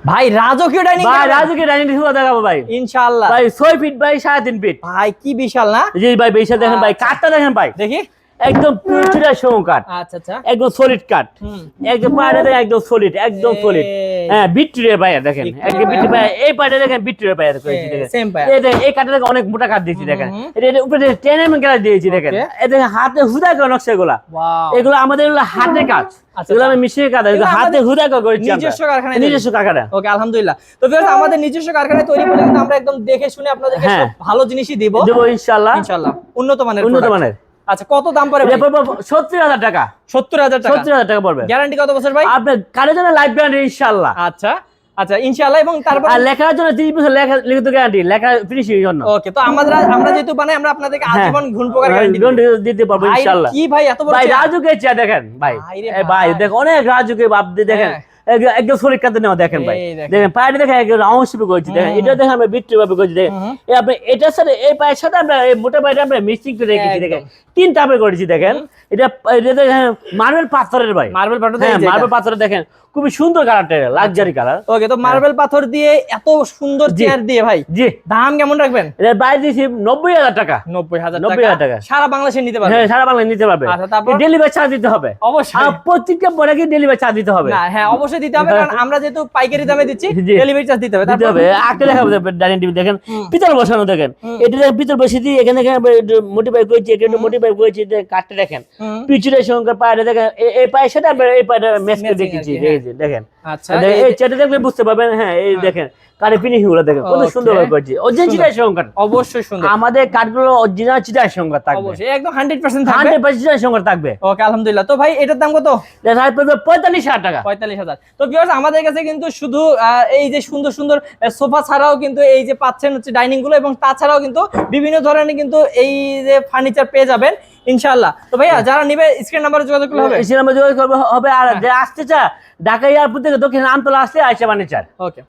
ভাই রাজকীয় ডাইনিং ভাই রাজকীয় ডাইনিং টেবিল দেখাবো ভাই ইনশাআল্লাহ। ভাই 6 ফিট বাই 3.5 ফিট। ভাই কি বিশাল না? জি ভাই বেশি দেখেন ভাই, কাঠটা দেখেন ভাই, দেখি একদম চুরা সম কাঠ, আচ্ছা আচ্ছা একদম সলিড কাঠ, একদম পাড়ে দেখেন একদম সলিড, একদম সলিড। হ্যাঁ বিট্রির ভাই দেখেন, একদম বিট্রি ভাই, এই পাড়ে দেখেন বিট্রির ভাই করেছি দেখেন, সেম ভাই। এই দেখেন এই কাঠে দেখেন অনেক মোটা কাঠ দিয়েছি দেখেন, এটা উপরে 10 mm গ্লাস দিয়েছি দেখেন, এই দেখেন হাতে হুদা করে নকশাগুলা, ওয়াও এগুলো আমাদের হলো হাতে কাজ, এগুলো আমি মেশিনের কাজ, এগুলো হাতে হুদা করে করেছি নিজস্ব কারখানায়, নিজস্ব কারখানা। ওকে আলহামদুলিল্লাহ। তো ভিউয়ার্স আমাদের নিজস্ব কারখানায় তৈরি করে কিন্তু আমরা একদম দেখে শুনে আপনাদেরকে সব ভালো জিনিসই দেব দেবো ইনশাআল্লাহ, ইনশাআল্লাহ উন্নত মানের উন্নত product। মানের। আচ্ছা কত দাম পড়ে ভাই? 70,000 টাকা, 70,000 টাকা। 70,000 টাকা পড়বে। গ্যারান্টি কত বছর ভাই? আপনার কারের জন্য লাইফ গ্যারান্টি ইনশাআল্লাহ। আচ্ছা আচ্ছা ইনশাআল্লাহ। এবং তারপর আর লেখার জন্য 30 বছর লেখা লিখিত গ্যারান্টি, লেখা ফিনিশিং এর জন্য। ওকে, তো আমরা যেহেতু বানাই আমরা আপনাদেরকে আজীবন ঘুণ পোকার গ্যারান্টি দিতে পারবো ভাই ইনশাআল্লাহ। কি ভাই এত বড় ভাই চেয়ার? রাজুকে চেয়ার দেখেন ভাই, ভাই রে এই ভাই দেখেন অনেক রাজুকে বাপ দিয়ে দেখেন, একদম শরীর কাটতে নেওয়া দেখেন ভাই, এই দেখেন। দেখেন পায়ে দেখেন একদম রাউন্ড শেপে করেছি দেখেন, এটা দেখেন আমরা বিট্রি ভাবে করেছি দেখেন, এই আপনি এটার সাথে এই পায়ের সাথে আমরা এই মোটা পায়েটা আমরা মিক্সিং করে রেখেছি দেখেন, তিন টাপে করেছি দেখেন, এটা দেখেন মার্বেল পাথরের ভাই, মার্বেল পাথর হ্যাঁ মার্বেল পাথরের দেখেন, খুবই সুন্দর কালারটা, লাক্সারি কালার। ওকে, তো মার্বেল পাথর দিয়ে এত সুন্দর চেয়ার দিয়ে ভাই জি দাম কেমন রাখবেন? এর বাইরে দিয়েছি 90,000 টাকা। 90,000 টাকা সারা বাংলাদেশে নিতে পারবে? হ্যাঁ সারা বাংলায় নিতে পারবে। আচ্ছা, তারপর? ডেলিভারি চার্জ দিতে হবে অবশ্যই। আর প্রত্যেকটা প্রোডাক্টে ডেলিভারি চার্জ দিতে হবে। না হ্যাঁ অবশ্যই দিতে হবে, কারণ আমরা যেহেতু পাইকারি দামে দিচ্ছি জি। ডেলিভারি চার্জ দিতে হবে। দিতে হবে। আগে দেখা হবে ডাইনিং টেবিল দেখেন পিতল বসানো দেখেন, এটা দেখেন পিতল বসিয়ে দিয়ে এখানে মোটিফাই করেছি, এখানে মোটিফাই করেছি, কাঠটা দেখেন পিছনের সঙ্গে পায়ে দেখেন, এই পায়ের সাথে আমরা এই পায়েটা ম্যাচ করে দেখেছি দেখেন। আচ্ছা এই চেটা দেখলে বুঝতে পারবেন, হ্যাঁ এই দেখেন কাঠে ফিনিশিং গুলো দেখেন কত সুন্দর ভাবে করেছি, অরিজিনাল চিটার সঙ্গে। অবশ্যই সুন্দর, আমাদের কাঠগুলো অরিজিনাল চিটার সঙ্গে থাকবে, অবশ্যই একদম 100% থাকবে। 100% চিটার সঙ্গে থাকবে। ওকে আলহামদুলিল্লাহ। তো ভাই এটার দাম কত? দেখা পড়বে 45,000 টাকা। 45,000। তো ভিউয়ার্স আমাদের কাছে কিন্তু শুধু এই যে সুন্দর সুন্দর সোফা ছাড়াও কিন্তু এই যে পাচ্ছেন হচ্ছে ডাইনিং গুলো, এবং তাছাড়াও কিন্তু বিভিন্ন ধরনের কিন্তু এই যে ফার্নিচার পেয়ে যাবেন ইনশাআল্লাহ। তো ভাইয়া যারা নিবে স্ক্রিন নাম্বারে যোগাযোগ করলে হবে? স্ক্রিন নাম্বারে যোগাযোগ করবে হবে। আর যে আসতে চা ঢাকা এয়ারপোর্ট থেকে দক্ষিণ আমতলা আসতে আয়শা ফার্নিচার। ওকে।